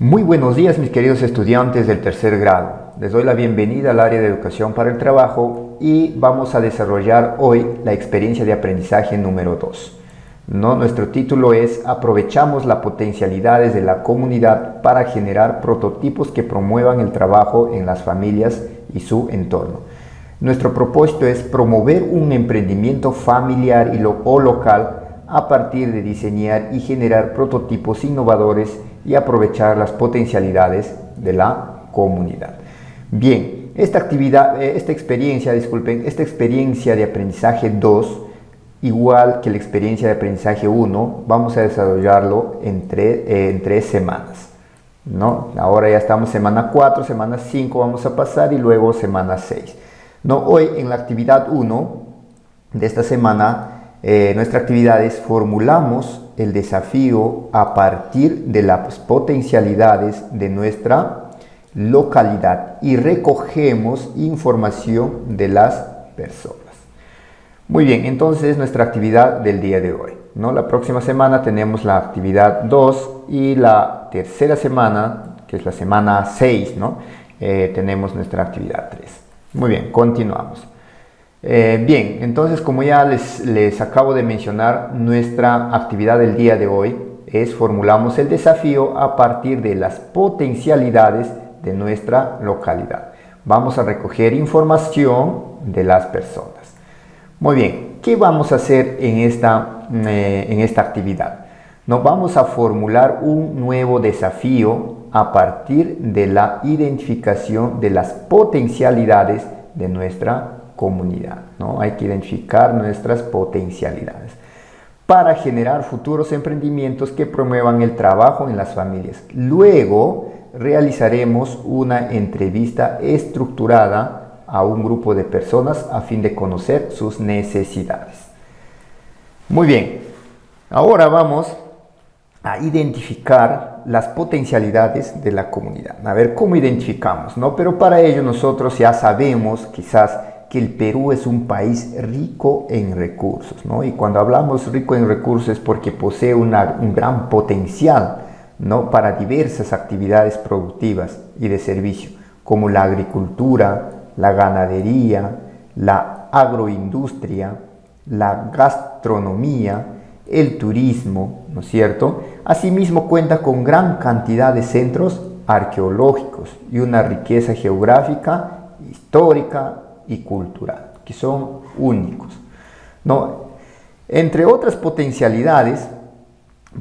Muy buenos días, mis queridos estudiantes del tercer grado. Les doy la bienvenida al área de educación para el trabajo y vamos a desarrollar hoy la experiencia de aprendizaje número 2. Nuestro título es Aprovechamos las potencialidades de la comunidad para generar prototipos que promuevan el trabajo en las familias y su entorno. Nuestro propósito es promover un emprendimiento familiar o local a partir de diseñar y generar prototipos innovadores y aprovechar las potencialidades de la comunidad. Bien, esta experiencia de aprendizaje 2, igual que la experiencia de aprendizaje 1, vamos a desarrollarlo en 3 semanas. Ahora ya estamos semana 4, semana 5 vamos a pasar y luego semana 6. Hoy en la actividad 1 de esta semana, nuestra actividad es formulamos el desafío a partir de las potencialidades de nuestra localidad y recogemos información de las personas. Muy bien, entonces nuestra actividad del día de hoy. La próxima semana tenemos la actividad 2 y la tercera semana, que es la semana 6, tenemos nuestra actividad 3. Muy bien, continuamos. Bien, entonces como ya les acabo de mencionar, nuestra actividad del día de hoy es formulamos el desafío a partir de las potencialidades de nuestra localidad. Vamos a recoger información de las personas. Muy bien, ¿qué vamos a hacer en esta actividad? Vamos a formular un nuevo desafío a partir de la identificación de las potencialidades de nuestra comunidad. Hay que identificar nuestras potencialidades para generar futuros emprendimientos que promuevan el trabajo en las familias. Luego realizaremos una entrevista estructurada a un grupo de personas a fin de conocer sus necesidades. Muy bien, ahora vamos a identificar las potencialidades de la comunidad. A ver cómo identificamos, Pero para ello nosotros ya sabemos quizás que el Perú es un país rico en recursos, Y cuando hablamos rico en recursos es porque posee un gran potencial, para diversas actividades productivas y de servicio, como la agricultura, la ganadería, la agroindustria, la gastronomía, el turismo, ¿no es cierto? Asimismo cuenta con gran cantidad de centros arqueológicos y una riqueza geográfica, histórica y cultural, que son únicos. Entre otras potencialidades,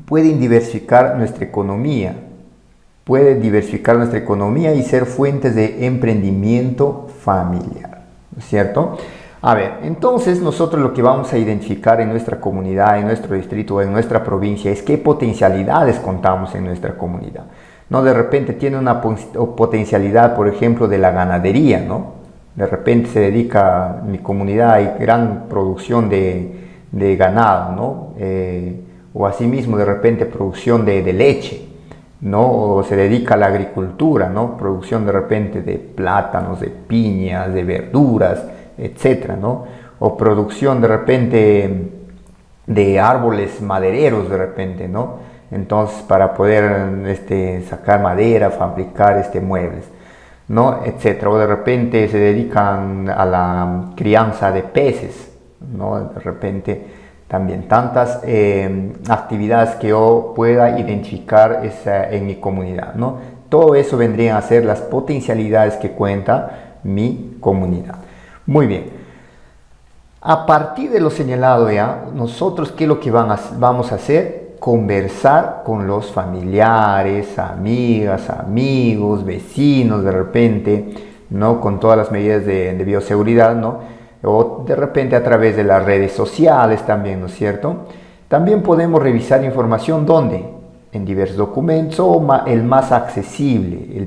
pueden diversificar nuestra economía y ser fuentes de emprendimiento familiar, ¿no es cierto? A ver, entonces nosotros lo que vamos a identificar en nuestra comunidad, en nuestro distrito, en nuestra provincia, es qué potencialidades contamos en nuestra comunidad. De repente tiene una potencialidad, por ejemplo, de la ganadería, De repente se dedica, en mi comunidad hay gran producción de ganado, o asimismo de repente producción de leche, o se dedica a la agricultura, producción de repente de plátanos, de piñas, de verduras, etcétera, o producción de repente de árboles madereros de repente, entonces para poder sacar madera, fabricar muebles, etcétera, o de repente se dedican a la crianza de peces, de repente también tantas actividades que yo pueda identificar en mi comunidad, Todo eso vendrían a ser las potencialidades que cuenta mi comunidad. Muy bien, a partir de lo señalado ya, nosotros ¿qué es lo que vamos a hacer? Conversar con los familiares, amigas, amigos, vecinos de repente, con todas las medidas de bioseguridad, o de repente a través de las redes sociales también, ¿no es cierto? También podemos revisar información, ¿dónde? En diversos documentos o el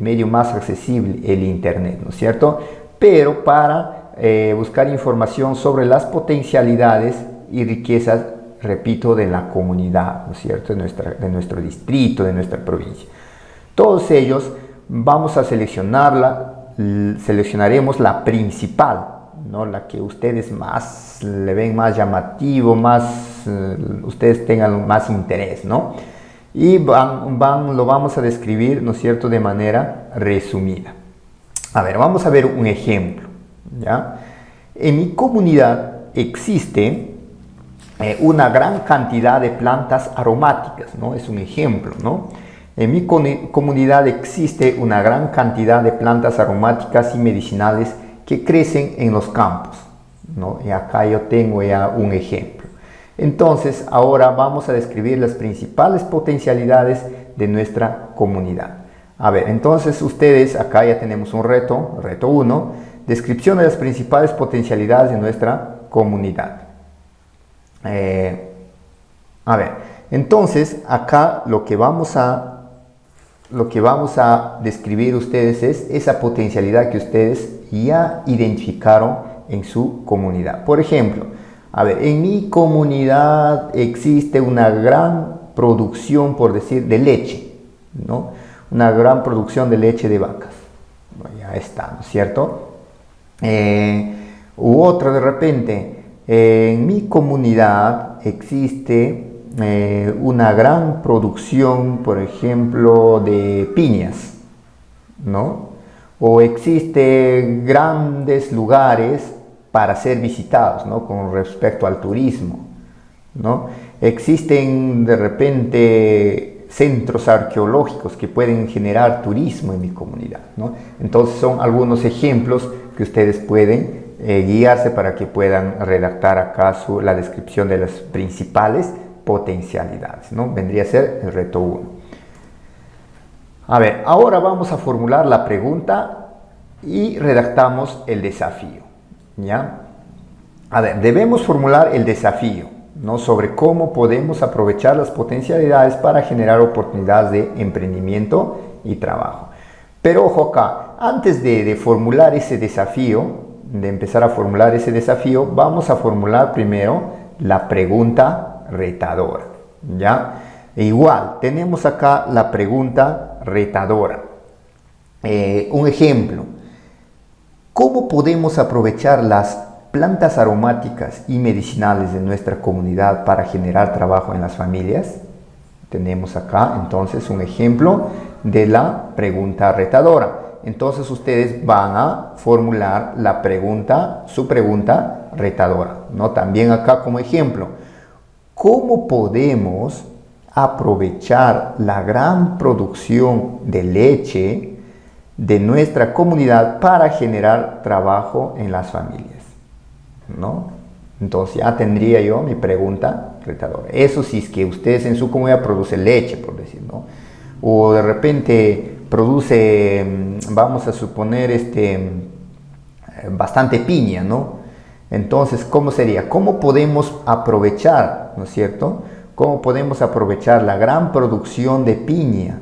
medio más accesible, el internet, ¿no es cierto? Pero para buscar información sobre las potencialidades y riquezas, repito, de la comunidad, ¿no es cierto? De nuestro distrito, de nuestra provincia. Todos ellos vamos a seleccionaremos la principal, la que ustedes le ven más llamativo, ustedes tengan más interés, y lo vamos a describir, ¿no es cierto?, de manera resumida. A ver, vamos a ver un ejemplo, ¿ya? En mi comunidad existe una gran cantidad de plantas aromáticas, ¿no? Es un ejemplo, ¿no? En mi comunidad existe una gran cantidad de plantas aromáticas y medicinales que crecen en los campos, ¿no? Y acá yo tengo ya un ejemplo. Entonces, ahora vamos a describir las principales potencialidades de nuestra comunidad. A ver, entonces ustedes, acá ya tenemos un reto 1, descripción de las principales potencialidades de nuestra comunidad. A ver, entonces acá lo que vamos a describir ustedes es esa potencialidad que ustedes ya identificaron en su comunidad. Por ejemplo, a ver, en mi comunidad existe una gran producción, por decir, de leche, ¿no? Una gran producción de leche de vacas. Bueno, ya está, ¿no es cierto? U otro de repente, en mi comunidad existe una gran producción, por ejemplo, de piñas, ¿no? O existe grandes lugares para ser visitados, ¿no?, con respecto al turismo, ¿no? Existen de repente centros arqueológicos que pueden generar turismo en mi comunidad, ¿no? Entonces son algunos ejemplos que ustedes pueden guiarse para que puedan redactar acá la descripción de las principales potencialidades, ¿no? Vendría a ser el reto 1. A ver, ahora vamos a formular la pregunta y redactamos el desafío, ¿ya? A ver, debemos formular el desafío, ¿no?, sobre cómo podemos aprovechar las potencialidades para generar oportunidades de emprendimiento y trabajo. Pero ojo acá, antes de formular ese desafío, de empezar a formular ese desafío, vamos a formular primero la pregunta retadora, ¿ya? E igual, tenemos acá la pregunta retadora. Un ejemplo: ¿cómo podemos aprovechar las plantas aromáticas y medicinales de nuestra comunidad para generar trabajo en las familias? Tenemos acá entonces un ejemplo de la pregunta retadora. Entonces ustedes van a formular su pregunta retadora, ¿no? También acá como ejemplo: ¿cómo podemos aprovechar la gran producción de leche de nuestra comunidad para generar trabajo en las familias, ¿no? Entonces ya tendría yo mi pregunta retadora. Eso si es que ustedes en su comunidad producen leche, por decir, ¿no? O de repente produce, vamos a suponer, bastante piña, ¿no? Entonces, ¿cómo sería? ¿Cómo podemos aprovechar, ¿no es cierto?, cómo podemos aprovechar la gran producción de piña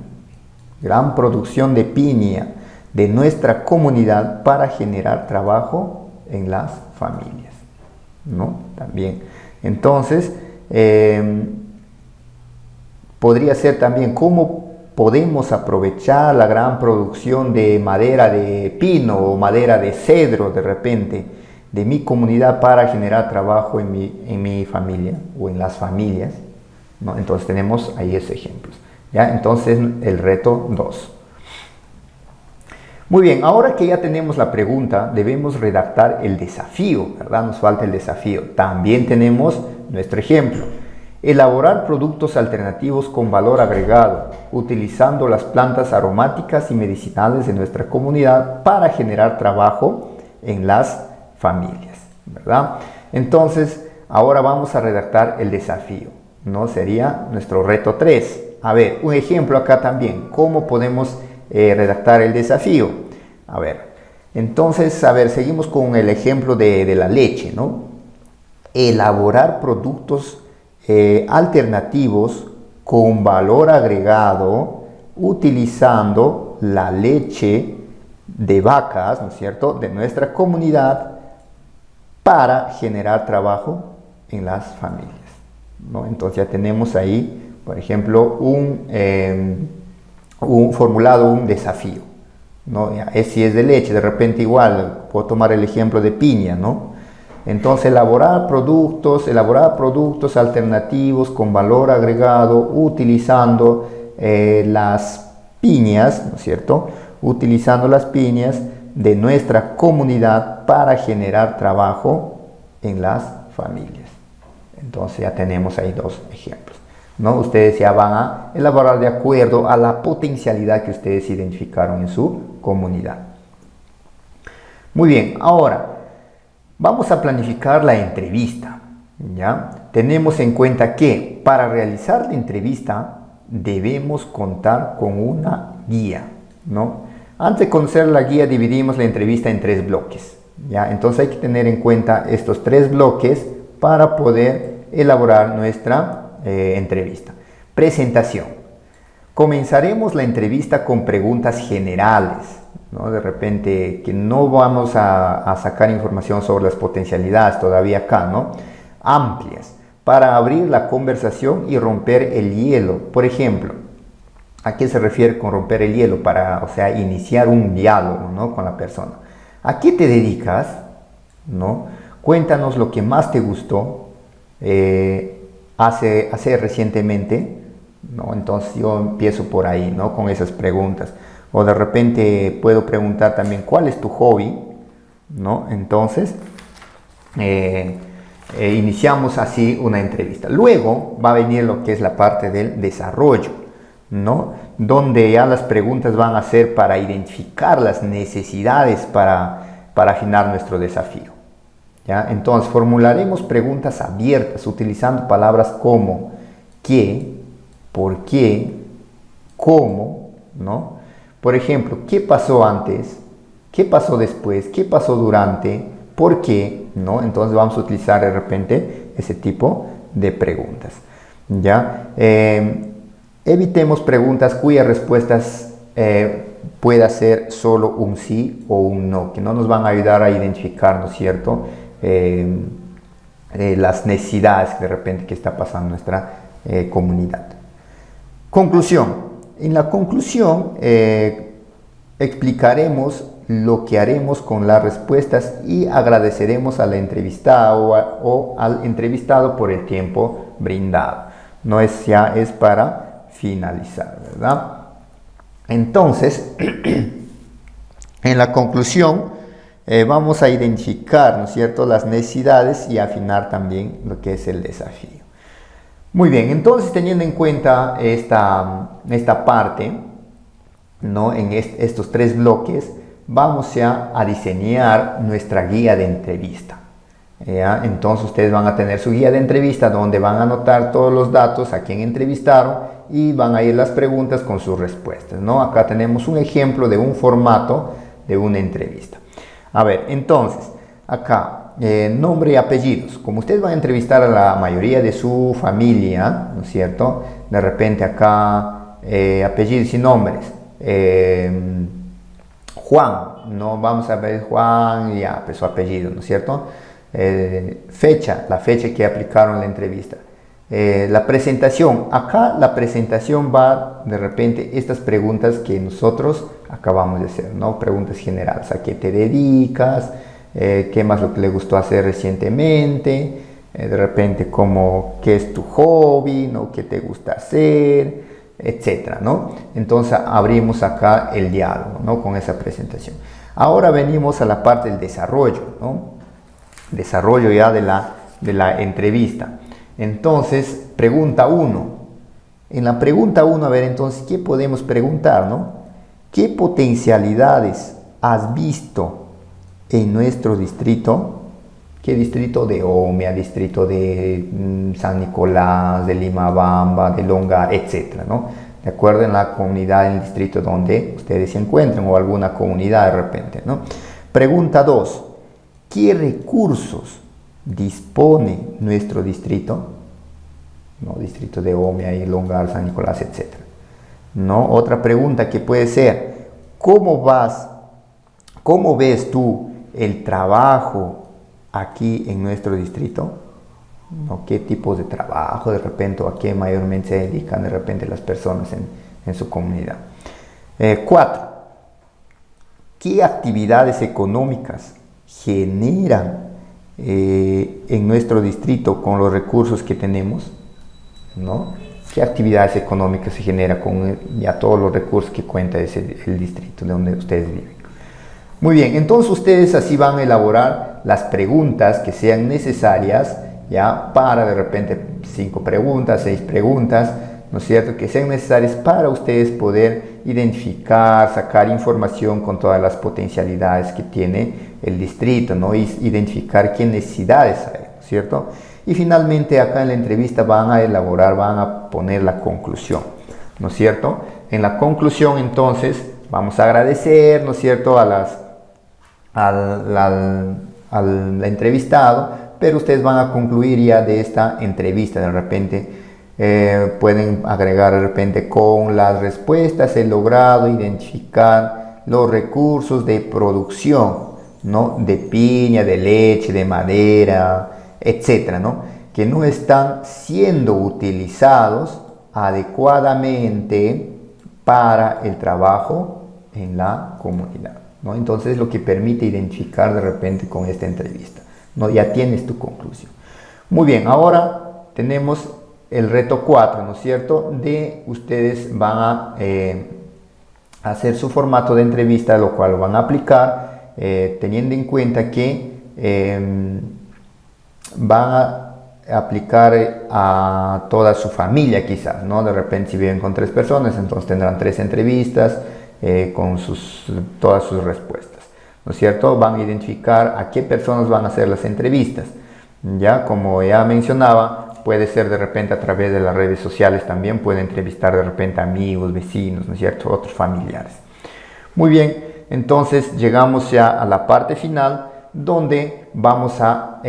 de nuestra comunidad para generar trabajo en las familias, ¿no? También. Entonces, podría ser también cómo podemos aprovechar la gran producción de madera de pino o madera de cedro, de repente, de mi comunidad para generar trabajo en mi familia o en las familias, ¿no? Entonces tenemos ahí esos ejemplos, ¿ya? Entonces el reto 2. Muy bien, ahora que ya tenemos la pregunta, debemos redactar el desafío, ¿verdad? Nos falta el desafío. También tenemos nuestro ejemplo: elaborar productos alternativos con valor agregado, utilizando las plantas aromáticas y medicinales de nuestra comunidad para generar trabajo en las familias, ¿verdad? Entonces, ahora vamos a redactar el desafío, ¿no? Sería nuestro reto 3. A ver, un ejemplo acá también. ¿Cómo podemos redactar el desafío? A ver, entonces, a ver, seguimos con el ejemplo de la leche, ¿no? Elaborar productos alternativos con valor agregado utilizando la leche de vacas, ¿no es cierto?, de nuestra comunidad para generar trabajo en las familias, ¿no? Entonces ya tenemos ahí, por ejemplo, formulado un desafío, ¿no? Si es de leche, de repente igual puedo tomar el ejemplo de piña, ¿no? Entonces, elaborar productos alternativos con valor agregado utilizando las piñas, ¿no es cierto? Utilizando las piñas de nuestra comunidad para generar trabajo en las familias. Entonces ya tenemos ahí dos ejemplos, ¿no? Ustedes ya van a elaborar de acuerdo a la potencialidad que ustedes identificaron en su comunidad. Muy bien, ahora vamos a planificar la entrevista, ¿ya? Tenemos en cuenta que para realizar la entrevista debemos contar con una guía, ¿no? Antes de conocer la guía dividimos la entrevista en 3 bloques, ¿ya? Entonces hay que tener en cuenta estos 3 bloques para poder elaborar nuestra entrevista. Presentación. Comenzaremos la entrevista con preguntas generales, ¿no? De repente que no vamos a sacar información sobre las potencialidades todavía acá, ¿no? Amplias, para abrir la conversación y romper el hielo. Por ejemplo, ¿a qué se refiere con romper el hielo? Para, o sea, iniciar un diálogo, ¿no? Con la persona. ¿A qué te dedicas? ¿No? Cuéntanos lo que más te gustó hacer recientemente, ¿no? Entonces yo empiezo por ahí, ¿no? Con esas preguntas. O de repente puedo preguntar también, ¿cuál es tu hobby? ¿No? Entonces, iniciamos así una entrevista. Luego va a venir lo que es la parte del desarrollo, ¿no? Donde ya las preguntas van a ser para identificar las necesidades para afinar nuestro desafío, ¿ya? Entonces formularemos preguntas abiertas utilizando palabras como qué, por qué, cómo, ¿no? Por ejemplo, ¿qué pasó antes? ¿Qué pasó después? ¿Qué pasó durante? ¿Por qué? ¿No? Entonces vamos a utilizar de repente ese tipo de preguntas, ¿ya? Evitemos preguntas cuyas respuestas pueda ser solo un sí o un no, que no nos van a ayudar a identificar, ¿no es cierto?, las necesidades de repente que está pasando en nuestra comunidad. Conclusión. En la conclusión explicaremos lo que haremos con las respuestas y agradeceremos a la entrevistada o al entrevistado por el tiempo brindado. No es ya, es para finalizar, ¿verdad? Entonces, en la conclusión vamos a identificar, ¿no es cierto?, las necesidades y afinar también lo que es el desafío. Muy bien, entonces teniendo en cuenta esta parte, ¿no?, en estos 3 bloques, vamos ya a diseñar nuestra guía de entrevista, ¿ya? Entonces ustedes van a tener su guía de entrevista donde van a anotar todos los datos a quien entrevistaron y van a ir las preguntas con sus respuestas, ¿no? Acá tenemos un ejemplo de un formato de una entrevista. A ver, entonces, acá, nombre y apellidos. Como ustedes van a entrevistar a la mayoría de su familia, ¿no es cierto? De repente acá, apellidos y nombres. Juan, no vamos a ver Juan, ya, pues su apellido, ¿no es cierto? Fecha, la fecha que aplicaron la entrevista. La presentación, acá la presentación va de repente estas preguntas que nosotros acabamos de hacer, ¿no? Preguntas generales, ¿a qué te dedicas? ¿Qué más lo que le gustó hacer recientemente? De repente, ¿qué es tu hobby? ¿No? ¿Qué te gusta hacer? Etcétera, ¿no? Entonces abrimos acá el diálogo, ¿no?, con esa presentación. Ahora venimos a la parte del desarrollo, ¿no? Desarrollo ya de la entrevista. Entonces, pregunta 1. En la pregunta 1, a ver, entonces, ¿qué podemos preguntar, no? ¿Qué potencialidades has visto en nuestro distrito? ¿Qué distrito? De Omia, distrito de San Nicolás, de Limabamba, de Longa, etcétera, ¿no? De acuerdo en la comunidad, en el distrito donde ustedes se encuentren o alguna comunidad de repente, ¿no? Pregunta 2. ¿Qué recursos dispone nuestro distrito? ¿No? Distrito de Omia y Longa, San Nicolás, etcétera, ¿no? Otra pregunta que puede ser, ¿cómo ves tú el trabajo aquí en nuestro distrito? ¿No? ¿Qué tipo de trabajo de repente o a qué mayormente se dedican de repente las personas en su comunidad? 4. ¿Qué actividades económicas generan en nuestro distrito con los recursos que tenemos, ¿no? ¿Qué actividades económicas se genera con ya todos los recursos que cuenta el distrito de donde ustedes viven? Muy bien, entonces ustedes así van a elaborar las preguntas que sean necesarias, ya, para de repente 5 preguntas, 6 preguntas, ¿no es cierto?, que sean necesarias para ustedes poder identificar, sacar información con todas las potencialidades que tiene el distrito, ¿no? Y identificar qué necesidades hay, ¿no es cierto? Y finalmente acá en la entrevista van a elaborar, van a poner la conclusión, ¿no es cierto? En la conclusión entonces vamos a agradecer, ¿no es cierto?, al entrevistado, pero ustedes van a concluir ya de esta entrevista. De repente pueden agregar de repente: con las respuestas he logrado identificar los recursos de producción, ¿no?, de piña, de leche, de madera, etcétera, ¿no?, que no están siendo utilizados adecuadamente para el trabajo en la comunidad, ¿no? Entonces, lo que permite identificar de repente con esta entrevista, ¿no? Ya tienes tu conclusión. Muy bien, ahora tenemos el reto 4, ¿no es cierto?, de ustedes van a hacer su formato de entrevista, lo cual van a aplicar teniendo en cuenta que van a aplicar a toda su familia quizás, ¿no? De repente si viven con 3 personas, entonces tendrán 3 entrevistas con todas sus respuestas, ¿no es cierto? Van a identificar a qué personas van a hacer las entrevistas, ya como ya mencionaba, puede ser de repente a través de las redes sociales, también puede entrevistar de repente amigos, vecinos, ¿no es cierto?, otros familiares. Muy bien, entonces llegamos ya a la parte final, donde vamos a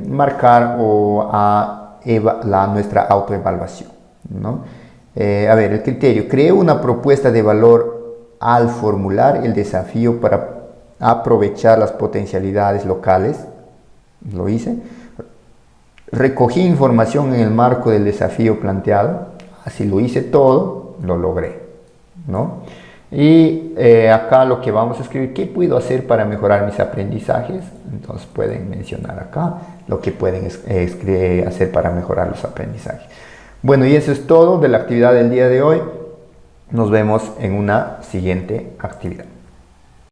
marcar o a nuestra autoevaluación, ¿no? A ver, el criterio: creo una propuesta de valor al formular el desafío para aprovechar las potencialidades locales. Lo hice. Recogí información en el marco del desafío planteado. Así lo hice todo, lo logré, ¿no? Y acá lo que vamos a escribir: ¿qué puedo hacer para mejorar mis aprendizajes? Entonces pueden mencionar acá lo que pueden hacer para mejorar los aprendizajes. Bueno, y eso es todo de la actividad del día de hoy. Nos vemos en una siguiente actividad.